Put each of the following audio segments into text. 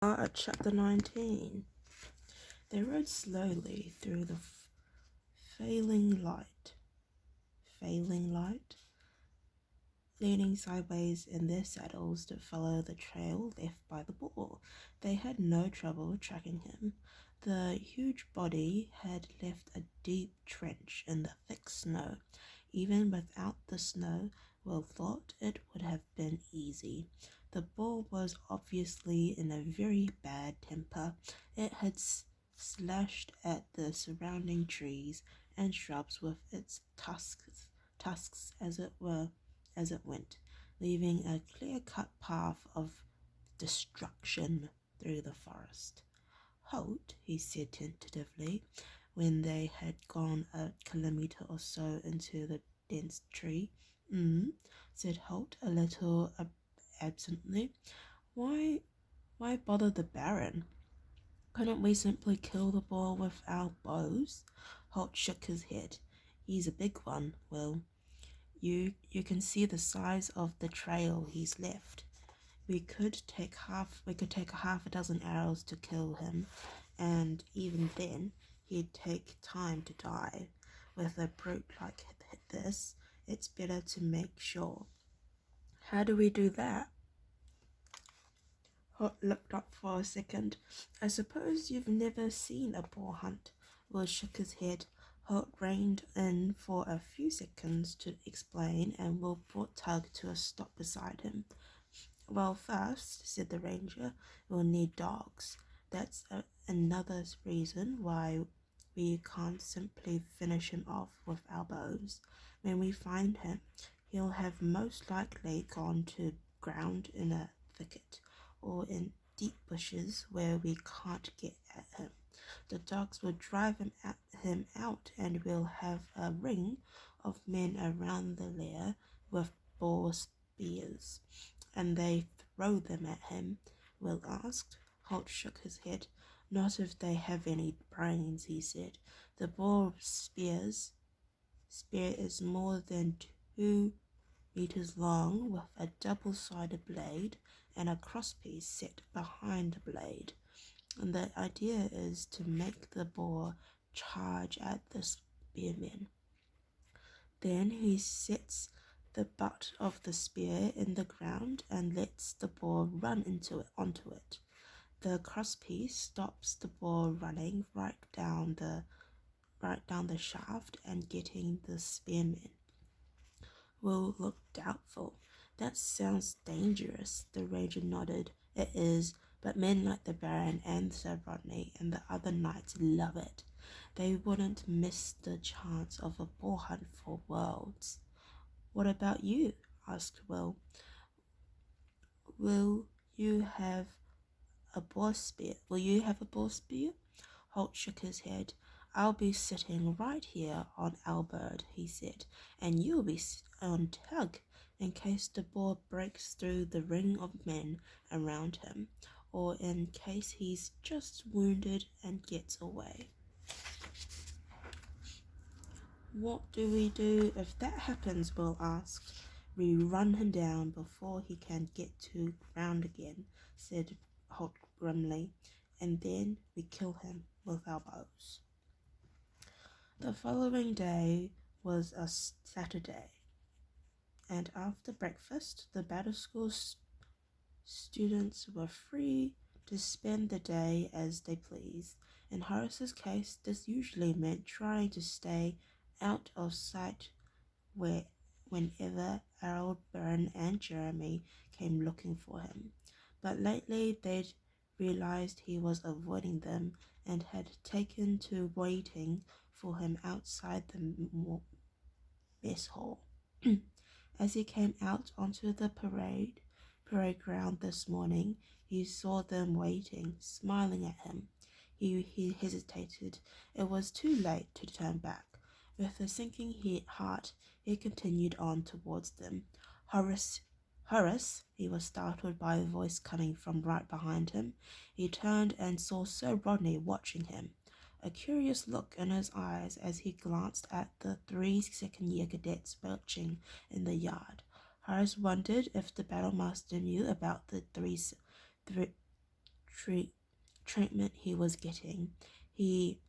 Chapter 19. They rode slowly through the failing light, leaning sideways in their saddles to follow the trail left by the boar. They had no trouble tracking him. The huge body had left a deep trench in the thick snow. Even without the snow, Will thought it would have been easy. The bull was obviously in a very bad temper. It had slashed at the surrounding trees and shrubs with its tusks as it went, leaving a clear-cut path of destruction through the forest. "Halt," he said tentatively, when they had gone a kilometre or so into the dense tree. Said Holt a little absently. Why bother the Baron? Couldn't we simply kill the boar with our bows?" Holt shook his head. "He's a big one, Will. You can see the size of the trail he's left. We could take a half a dozen arrows to kill him, and even then he'd take time to die. With a brute like this, it's better to make sure." "How do we do that?" Holt looked up for a second. "I suppose you've never seen a boar hunt." Will shook his head. Holt reined in for a few seconds to explain, and Will brought Tug to a stop beside him. "Well, first," said the ranger, "we'll need dogs. That's another reason why we can't simply finish him off with our bows. When we find him, he'll have most likely gone to ground in a thicket or in deep bushes where we can't get at him. The dogs will drive him out, and we'll have a ring of men around the lair with boar spears." "And they throw them at him?" Will asked. Holt shook his head. "Not if they have any brains," he said. "The boar spear is more than 2 meters long, with a double-sided blade and a crosspiece set behind the blade. And the idea is to make the boar charge at the spearmen. Then he sets the butt of the spear in the ground and lets the boar run onto it. The crosspiece stops the boar running right down the shaft and getting the spearmen." Will looked doubtful. "That sounds dangerous." The ranger nodded. "It is, but men like the Baron and Sir Rodney and the other knights love it. They wouldn't miss the chance of a boar hunt for worlds." "What about you?" asked Will. Will you have a boar spear? Holt shook his head. "I'll be sitting right here on Albert," he said, "and you'll be on Tug, in case the boar breaks through the ring of men around him, or in case he's just wounded and gets away." "What do we do if that happens?" Will asked. "We run him down before he can get to ground again," said Holt grimly, "and then we kill him with our bows." The following day was a Saturday, and after breakfast the Battle School students were free to spend the day as they pleased. In Horace's case, this usually meant trying to stay out of sight whenever Harold, Byrne, and Jeremy came looking for him. But lately they'd realized he was avoiding them and had taken to waiting for him outside the mess hall. As he came out onto the parade ground this morning, he saw them waiting, smiling at him. He hesitated. It was too late to turn back. With a sinking heart, he continued on towards them. "Horace!" He was startled by a voice coming from right behind him. He turned and saw Sir Rodney watching him, a curious look in his eyes as he glanced at the 3 second-year cadets marching in the yard. Horace wondered if the battlemaster knew about the three treat, treatment he was getting. He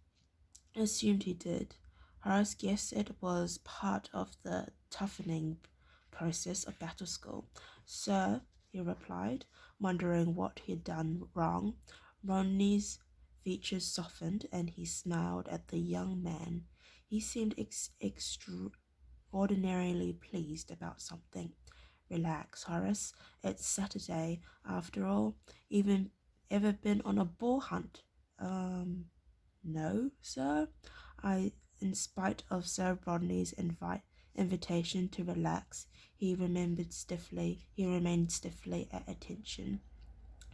assumed he did. Horace guessed it was part of the toughening process of battle school. Sir, he replied, wondering what he'd done wrong. Rodney's features softened and he smiled at the young man. He seemed extraordinarily pleased about something. Relax, Horace. It's Saturday, after all. Even ever been on a boar hunt? No, sir. In spite of Sir Rodney's invitation to relax, he remained stiffly at attention.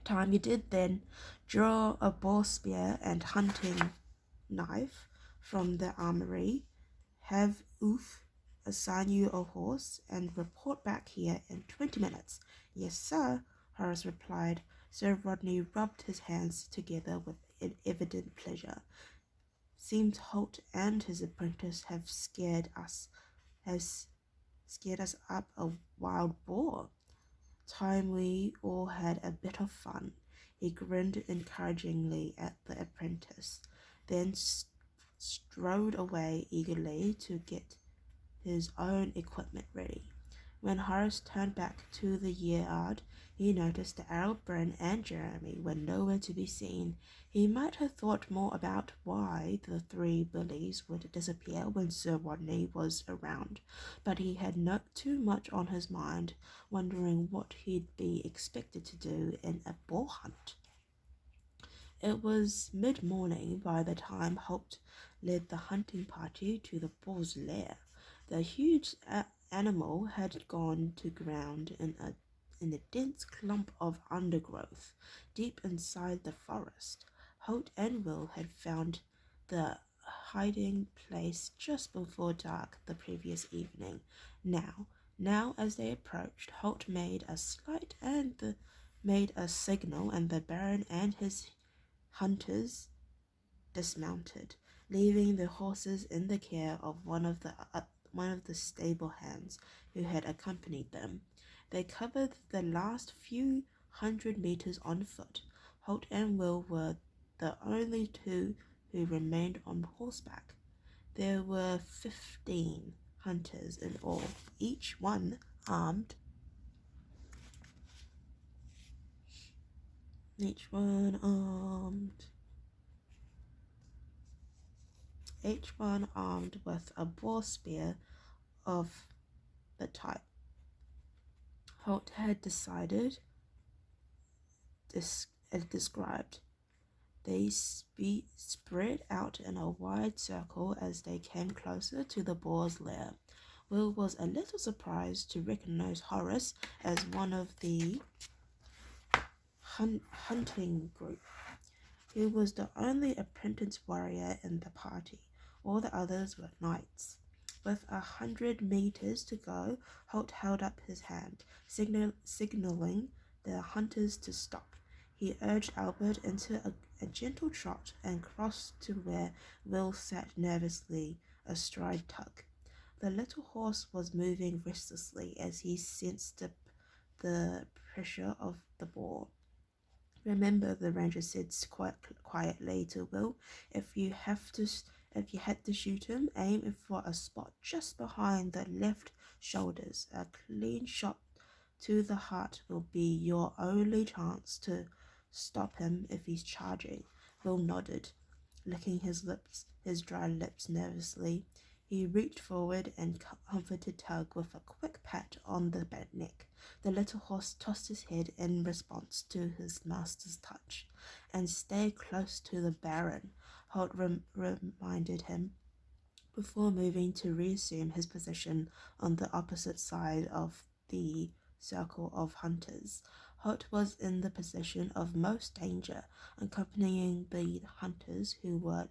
Time you did then. Draw a boar spear and hunting knife from the armory. Have Oof assign you a horse and report back here in 20 minutes. Yes, sir, Horace replied. Sir Rodney rubbed his hands together with evident pleasure. Seems Holt and his apprentice have scared us up a wild boar. Time we all had a bit of fun. He grinned encouragingly at the apprentice, then strode away eagerly to get his own equipment ready. When Horace turned back to the yard, he noticed that Errol Bryn and Jeremy were nowhere to be seen. He might have thought more about why the three bullies would disappear when Sir Rodney was around, but he had not too much on his mind, wondering what he'd be expected to do in a boar hunt. It was mid-morning by the time Holt led the hunting party to the boar's lair. The huge animal had gone to ground in a dense clump of undergrowth deep inside the forest. Holt and Will had found the hiding place just before dark the previous evening. Now, as they approached, Holt made a signal, and the Baron and his hunters dismounted, leaving the horses in the care of one of the stable hands who had accompanied them. They covered the last few hundred meters on foot. Holt and Will were the only two who remained on horseback. There were 15 hunters in all, each one armed each one armed with a boar spear of the type Holt had described. They spread out in a wide circle as they came closer to the boar's lair. Will was a little surprised to recognize Horace as one of the hunting group. He was the only apprentice warrior in the party. All the others were knights. With 100 meters to go, Holt held up his hand, signaling the hunters to stop. He urged Albert into a gentle trot and crossed to where Will sat nervously astride Tug. The little horse was moving restlessly as he sensed the pressure of the boar. Remember, the ranger said quite quietly to Will, if you had to shoot him, aim for a spot just behind the left shoulders. A clean shot to the heart will be your only chance to stop him if he's charging. Will nodded, licking his dry lips nervously. He reached forward and comforted Tug with a quick pat on the neck. The little horse tossed his head in response to his master's touch. And stay close to the Baron, Holt reminded him, before moving to reassume his position on the opposite side of the circle of hunters. Holt was in the position of most danger, accompanying the hunters who were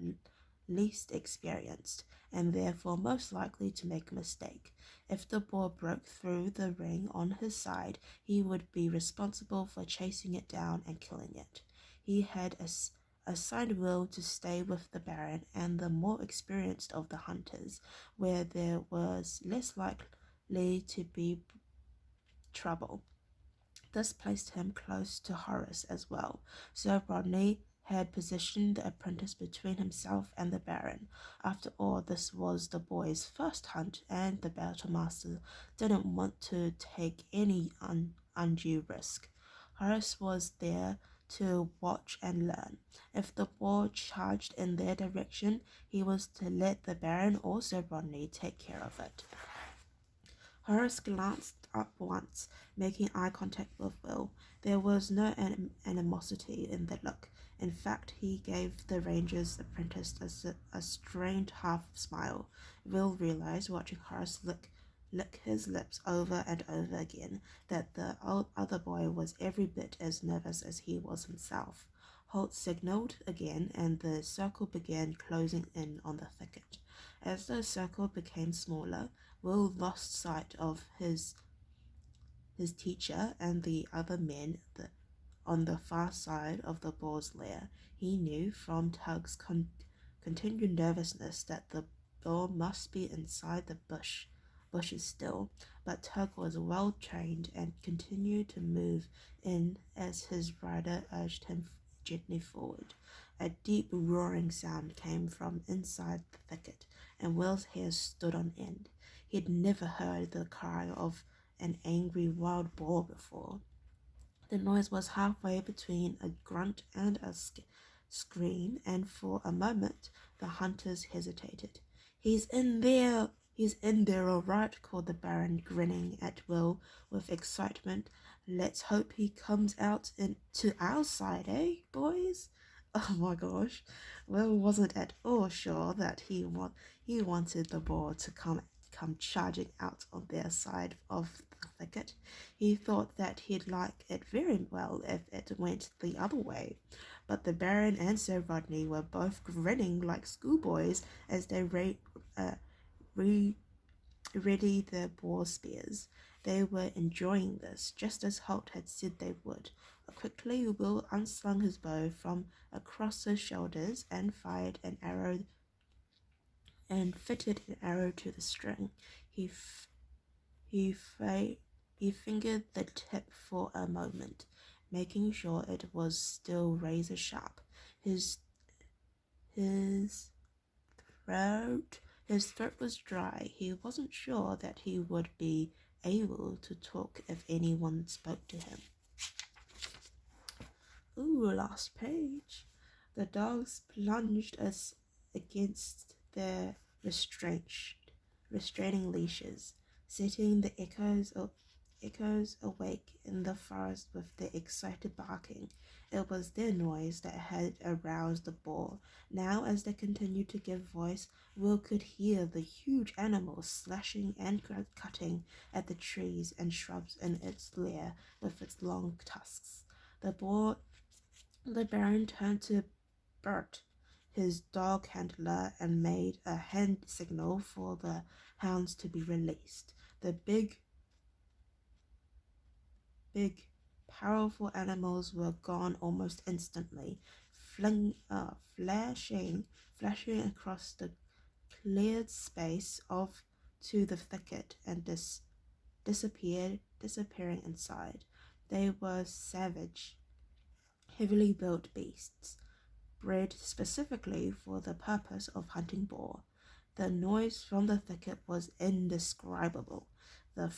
least experienced, and therefore most likely to make a mistake. If the boar broke through the ring on his side, he would be responsible for chasing it down and killing it. He had assigned Will to stay with the Baron and the more experienced of the hunters, where there was less likely to be trouble. This placed him close to Horace as well. Sir Rodney had positioned the apprentice between himself and the Baron. After all, this was the boy's first hunt, and the battlemaster didn't want to take any undue risk. Horace was there to watch and learn. If the boar charged in their direction, he was to let the Baron or Sir Rodney take care of it. Horace glanced up once, making eye contact with Will. There was no animosity in the look. In fact, he gave the ranger's apprentice a strained half-smile. Will realized, watching Horace lick his lips over and over again, that the other boy was every bit as nervous as he was himself. Holt signaled again, and the circle began closing in on the thicket. As the circle became smaller, Will lost sight of his teacher and the other men on the far side of the boar's lair. He knew from Tug's continued nervousness that the boar must be inside the bushes still, but Tug was well trained and continued to move in as his rider urged him gently forward. A deep roaring sound came from inside the thicket, and Will's hair stood on end. He had never heard the cry of an angry wild boar before. The noise was halfway between a grunt and a scream, and for a moment the hunters hesitated. "He's in there! He's in there all right," called the Baron, grinning at Will with excitement. "Let's hope he comes out to our side, eh, boys?" Oh my gosh. Will wasn't at all sure that he wanted the boar to come charging out on their side of the thicket. He thought that he'd like it very well if it went the other way. But the Baron and Sir Rodney were both grinning like schoolboys as they ready their boar spears. They were enjoying this, just as Holt had said they would. Quickly, Will unslung his bow from across his shoulders and fired an arrow and fitted an arrow to the string. He fingered the tip for a moment, making sure it was still razor sharp. His throat was dry. He wasn't sure that he would be able to talk if anyone spoke to him. Ooh, last page. The dogs plunged us against their restraining leashes, setting the echoes awake in the forest with their excited barking. It was their noise that had aroused the boar. Now, as they continued to give voice, Will could hear the huge animal slashing and cutting at the trees and shrubs in its lair with its long tusks. The Baron turned to Bert, his dog handler, and made a hand signal for the hounds to be released. The big, powerful animals were gone almost instantly, flashing across the cleared space off to the thicket and disappearing inside. They were savage, heavily built beasts, bred specifically for the purpose of hunting boar. The noise from the thicket was indescribable. The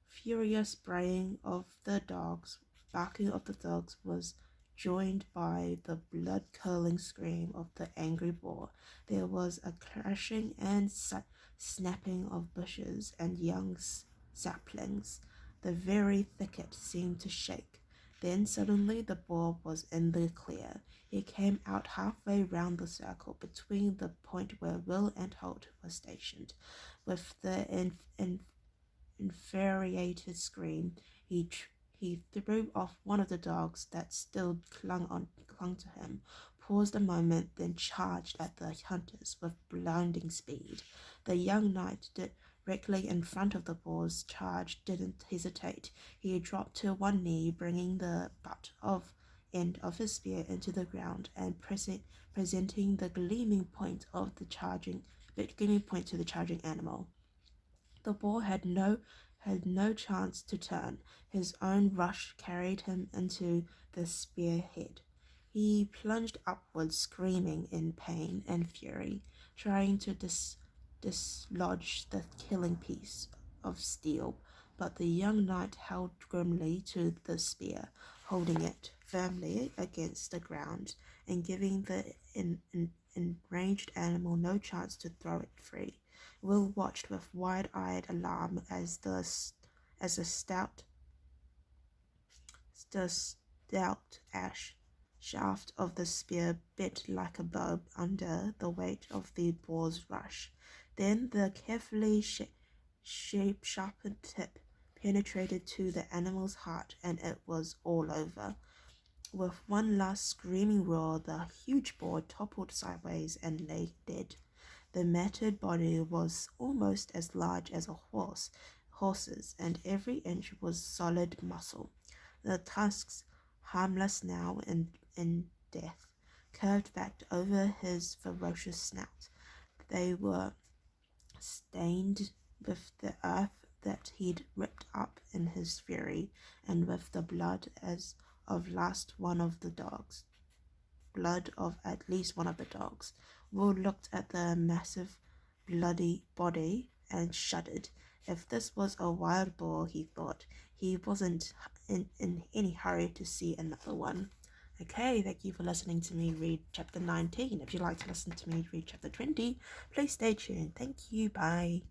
furious barking of the dogs was joined by the blood-curdling scream of the angry boar. There was a crashing and snapping of bushes and young saplings. The very thicket seemed to shake. Then suddenly the boar was in the clear. He came out halfway round the circle between the point where Will and Holt were stationed. With the infuriated scream, he threw off one of the dogs that still clung to him, paused a moment, then charged at the hunters with blinding speed. The young knight directly in front of the boar's charge didn't hesitate. He dropped to one knee, bringing the end of his spear into the ground and presenting the gleaming point to the charging animal. The boar had had no chance to turn. His own rush carried him into the spearhead. He plunged upwards, screaming in pain and fury, trying to dislodge the killing piece of steel, but the young knight held grimly to the spear, holding it firmly against the ground and giving the enraged animal no chance to throw it free. Will watched with wide-eyed alarm as the stout ash shaft of the spear bit like a bulb under the weight of the boar's rush. Then the carefully sharpened tip penetrated to the animal's heart, and it was all over. With one last screaming roar, the huge boar toppled sideways and lay dead. The matted body was almost as large as a horse's, and every inch was solid muscle. The tusks, harmless now in death, curved back over his ferocious snout. They were stained with the earth that he'd ripped up in his fury, and with the blood as of at least one of the dogs. Will looked at the massive bloody body and shuddered. If this was a wild boar, he thought, he wasn't in any hurry to see another one. Okay, thank you for listening to me read chapter 19. If you'd like to listen to me read chapter 20, please stay tuned. Thank you, bye.